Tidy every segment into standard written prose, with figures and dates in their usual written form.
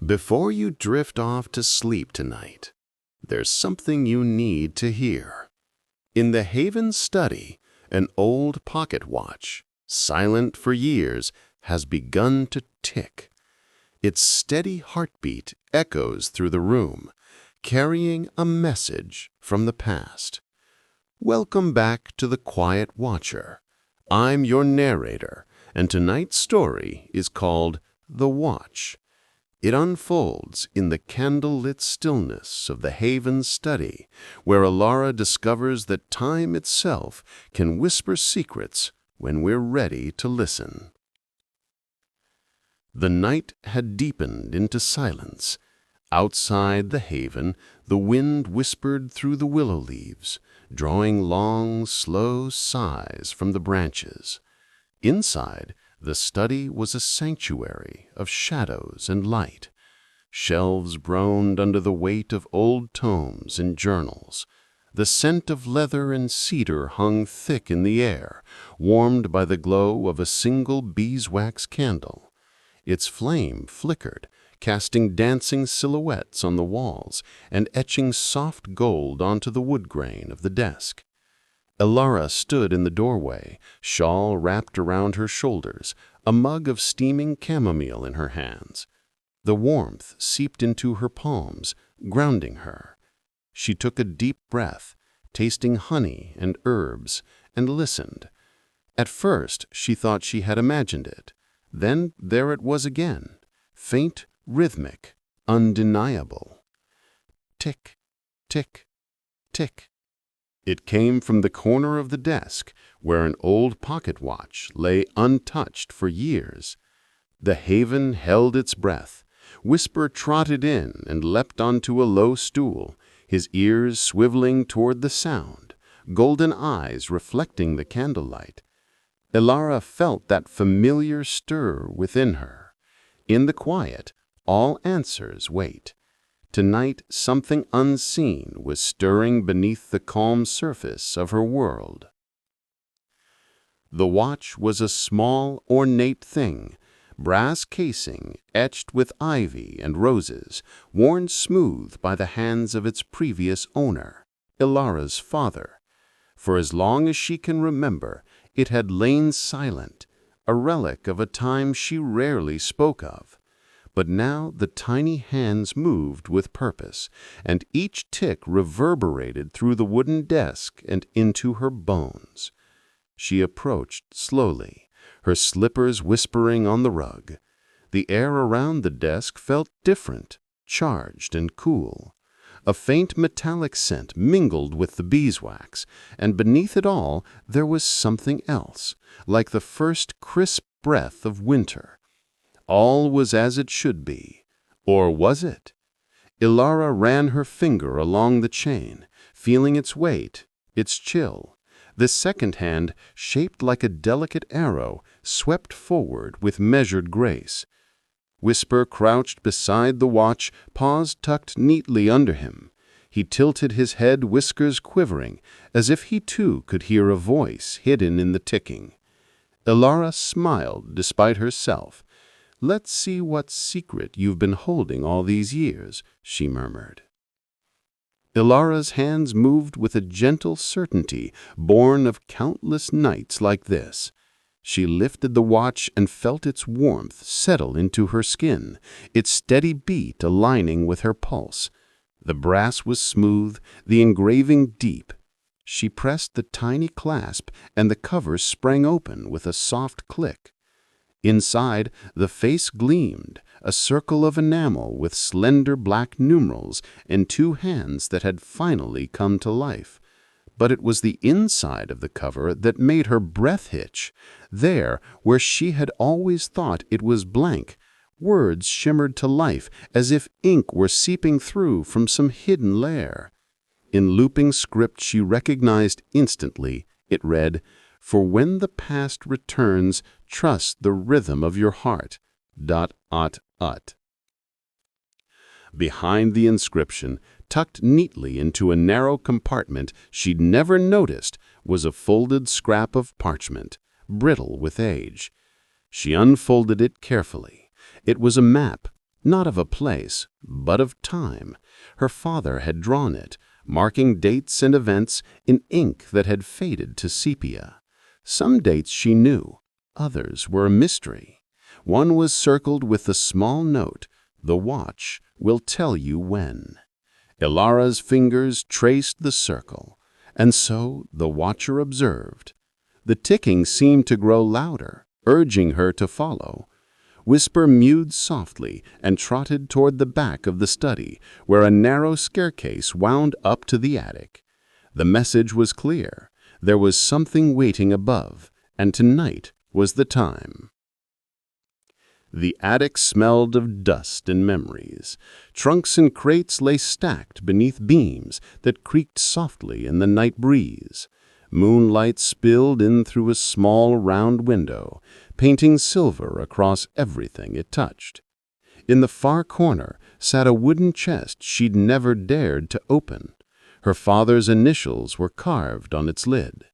Before you drift off to sleep tonight, there's something you need to hear. In the Haven study, an old pocket watch, silent for years, has begun to tick. Its steady heartbeat echoes through the room, carrying a message from the past. Welcome back to The Quiet Watcher. I'm your narrator, and tonight's story is called The Watch. It unfolds in the candlelit stillness of the Haven study, where Elara discovers that time itself can whisper secrets when we're ready to listen. The night had deepened into silence. Outside the Haven, the wind whispered through the willow leaves, drawing long, slow sighs from the branches. Inside, the study was a sanctuary of shadows and light. Shelves groaned under the weight of old tomes and journals. The scent of leather and cedar hung thick in the air, warmed by the glow of a single beeswax candle. Its flame flickered, casting dancing silhouettes on the walls and etching soft gold onto the wood grain of the desk. Elara stood in the doorway, shawl wrapped around her shoulders, a mug of steaming chamomile in her hands. The warmth seeped into her palms, grounding her. She took a deep breath, tasting honey and herbs, and listened. At first, she thought she had imagined it. Then there it was again, faint, rhythmic, undeniable. Tick, tick, tick. It came from the corner of the desk, where an old pocket watch lay untouched for years. The Haven held its breath. Whisper trotted in and leapt onto a low stool, his ears swiveling toward the sound, golden eyes reflecting the candlelight. Elara felt that familiar stir within her. In the quiet, all answers wait. Tonight, something unseen was stirring beneath the calm surface of her world. The watch was a small, ornate thing, brass casing etched with ivy and roses, worn smooth by the hands of its previous owner, Elara's father. For as long as she can remember, it had lain silent, a relic of a time she rarely spoke of. But now the tiny hands moved with purpose, and each tick reverberated through the wooden desk and into her bones. She approached slowly, her slippers whispering on the rug. The air around the desk felt different, charged and cool. A faint metallic scent mingled with the beeswax, and beneath it all there was something else, like the first crisp breath of winter. All was as it should be. Or was it? Elara ran her finger along the chain, feeling its weight, its chill. The second hand, shaped like a delicate arrow, swept forward with measured grace. Whisper crouched beside the watch, paws tucked neatly under him. He tilted his head, whiskers quivering, as if he too could hear a voice hidden in the ticking. Elara smiled despite herself. "Let's see what secret you've been holding all these years," she murmured. Elara's hands moved with a gentle certainty born of countless nights like this. She lifted the watch and felt its warmth settle into her skin, its steady beat aligning with her pulse. The brass was smooth, the engraving deep. She pressed the tiny clasp, and the cover sprang open with a soft click. Inside, the face gleamed, a circle of enamel with slender black numerals and two hands that had finally come to life. But it was the inside of the cover that made her breath hitch. There, where she had always thought it was blank, words shimmered to life as if ink were seeping through from some hidden lair. In looping script she recognized instantly. It read, "For when the past returns, trust the rhythm of your heart. ... Behind the inscription, tucked neatly into a narrow compartment she'd never noticed, was a folded scrap of parchment, brittle with age. She unfolded it carefully. It was a map, not of a place, but of time. Her father had drawn it, marking dates and events in ink that had faded to sepia. Some dates she knew, others were a mystery. One was circled with the small note, "The watch will tell you when." Elara's fingers traced the circle, and so the watcher observed. The ticking seemed to grow louder, urging her to follow. Whisper mewed softly and trotted toward the back of the study, where a narrow staircase wound up to the attic. The message was clear. There was something waiting above, and tonight was the time. The attic smelled of dust and memories. Trunks and crates lay stacked beneath beams that creaked softly in the night breeze. Moonlight spilled in through a small round window, painting silver across everything it touched. In the far corner sat a wooden chest she'd never dared to open. Her father's initials were carved on its lid.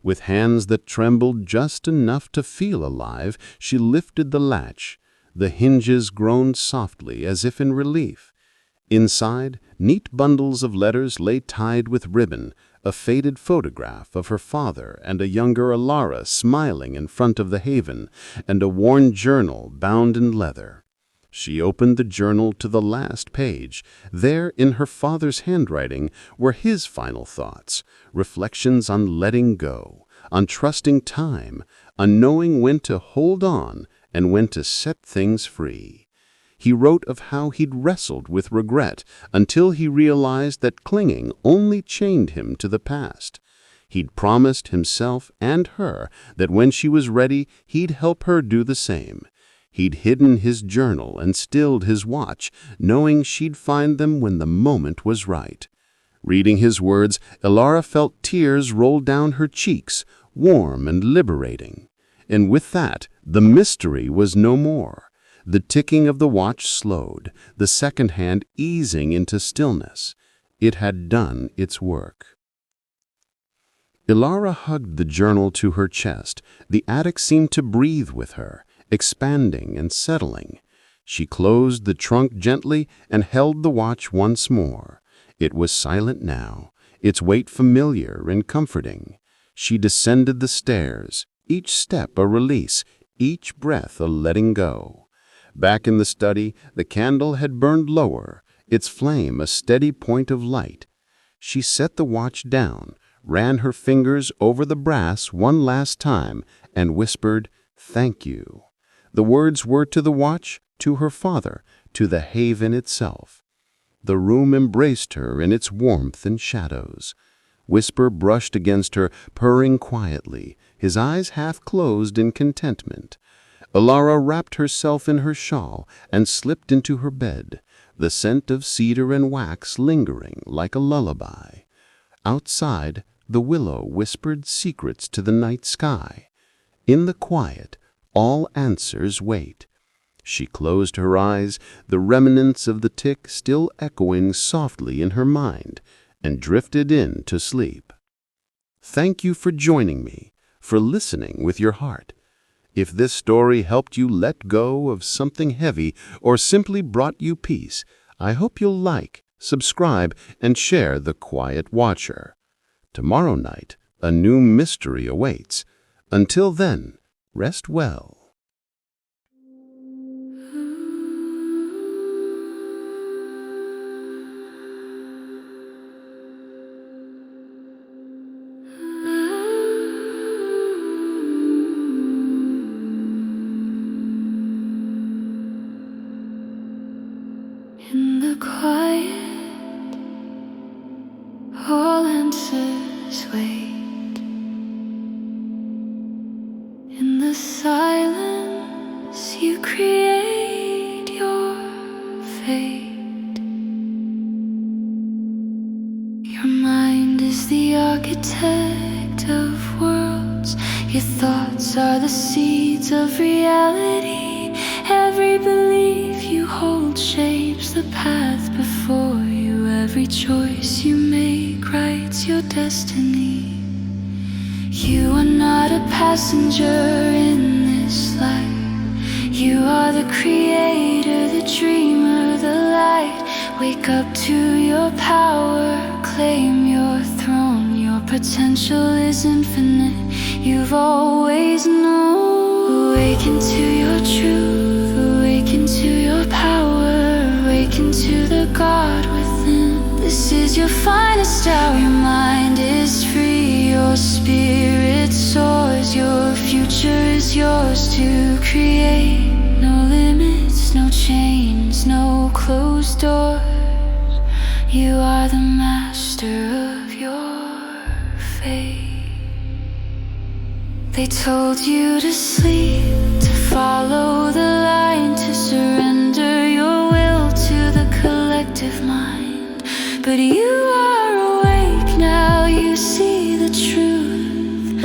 With hands that trembled just enough to feel alive, she lifted the latch. The hinges groaned softly as if in relief. Inside, neat bundles of letters lay tied with ribbon, a faded photograph of her father and a younger Elara smiling in front of the haven, and a worn journal bound in leather. She opened the journal to the last page. There, in her father's handwriting, were his final thoughts, reflections on letting go, on trusting time, on knowing when to hold on and when to set things free. He wrote of how he'd wrestled with regret until he realized that clinging only chained him to the past. He'd promised himself and her that when she was ready, he'd help her do the same. He'd hidden his journal and stilled his watch, knowing she'd find them when the moment was right. Reading his words, Elara felt tears roll down her cheeks, warm and liberating. And with that, the mystery was no more. The ticking of the watch slowed, the second hand easing into stillness. It had done its work. Elara hugged the journal to her chest. The attic seemed to breathe with her, expanding and settling. She closed the trunk gently and held the watch once more. It was silent now, its weight familiar and comforting. She descended the stairs, each step a release, each breath a letting go. Back in the study, the candle had burned lower, its flame a steady point of light. She set the watch down, ran her fingers over the brass one last time, and whispered, "Thank you." The words were to the watch, to her father, to the haven itself. The room embraced her in its warmth and shadows. Whisper brushed against her, purring quietly, his eyes half closed in contentment. Elara wrapped herself in her shawl and slipped into her bed, the scent of cedar and wax lingering like a lullaby. Outside, the willow whispered secrets to the night sky. In the quiet, all answers wait. She closed her eyes, the remnants of the tick still echoing softly in her mind, and drifted in to sleep. Thank you for joining me, for listening with your heart. If this story helped you let go of something heavy or simply brought you peace, I hope you'll like, subscribe, and share The Quiet Watcher. Tomorrow night, a new mystery awaits. Until then, rest well. In the quiet, all answers wait. In the silence, you create your fate. Your mind is the architect of worlds. Your thoughts are the seeds of reality. Every belief you hold shapes the path before you. Every choice you make writes your destiny. You are not a passenger in this life. You are the creator, the dreamer, the light. Wake up to your power, claim your throne. Your potential is infinite, you've always known. Awaken to your truth, awaken to your power, awaken to the God within. This is your finest hour. Your mind is free, your spirit soars. Your future is yours to create. No limits, no chains, no closed doors. You are the master of your fate. They told you to sleep, to follow the line, to surrender your will to the collective mind. But you are awake now, you see the truth,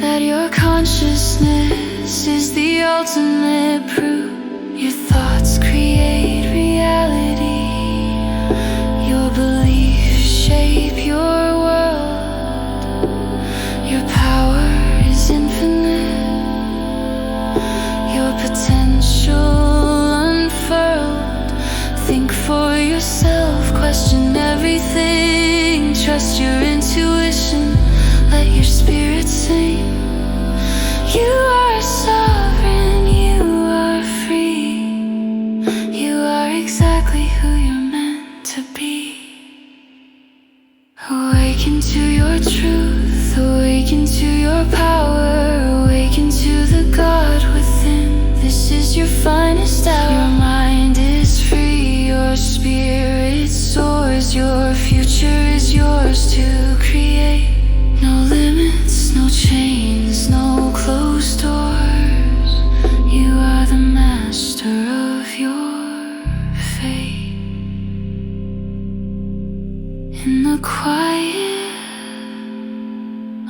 that your consciousness is the ultimate proof. Your thoughts create reality, your beliefs shape your world. Your power is infinite, your potential unfurled. Think for yourself, question everything. Trust your intuition, let your spirit sing. You are sovereign, you are free. You are exactly who you're meant to be. Awaken to your truth, awaken to your power, awaken to the God within. This is your finest hour. Your mind is free, your spirit soars. Your future is yours to create. No limits, no chains, no closed doors. You are the master of your fate. In the quiet,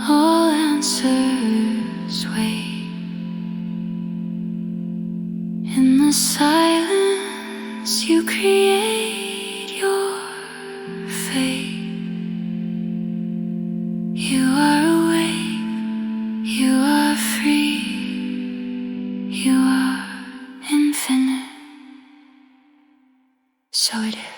all answers wait. In the silence, you create your fate. You are awake, you are free, you are infinite. So it is.